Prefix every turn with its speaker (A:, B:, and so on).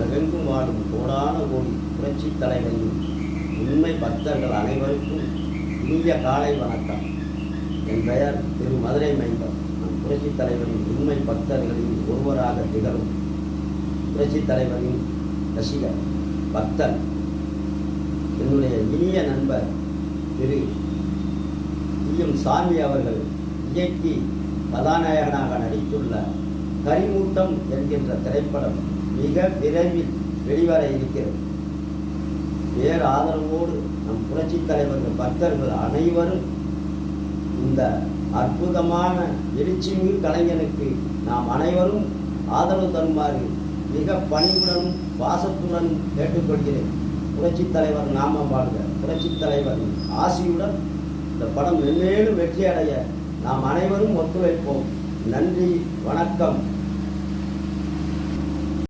A: உலகெங்கும் வாழும் கோடான கோடி புரட்சி தலைவரின் உண்மை பக்தர்கள் அனைவருக்கும் இனிய காலை வணக்கம். என் பெயர் திரு மதுரை மைந்தர். நான் புரட்சி தலைவரின் உண்மை பக்தர்களின் ஒருவராக திகழும் புரட்சி தலைவரின் ரசிகர் பக்தர். என்னுடைய இனிய நண்பர் திரு எம் சாமி அவர்கள் இயக்கி கதாநாயகனாக நடித்துள்ள கரிமூட்டம் என்கின்ற திரைப்படம் மிக விரைவில் வெளிவர இருக்கிறது. வேறு ஆதரவோடு நம் புரட்சி தலைவர்கள் பக்தர்கள் அனைவரும் இந்த அற்புதமான எழுச்சிமிகு கலைஞனுக்கு நாம் அனைவரும் ஆதரவு தருமாறு மிக பணிவுடனும் பாசத்துடனும் கேட்டுக்கொள்கிறேன். புரட்சி தலைவர் நாம வாழ்க. புரட்சி தலைவரின் ஆசியுடன் இந்த படம் மென்மேலும் வெற்றி அடைய நாம் அனைவரும் ஒத்துழைப்போம். நன்றி, வணக்கம்.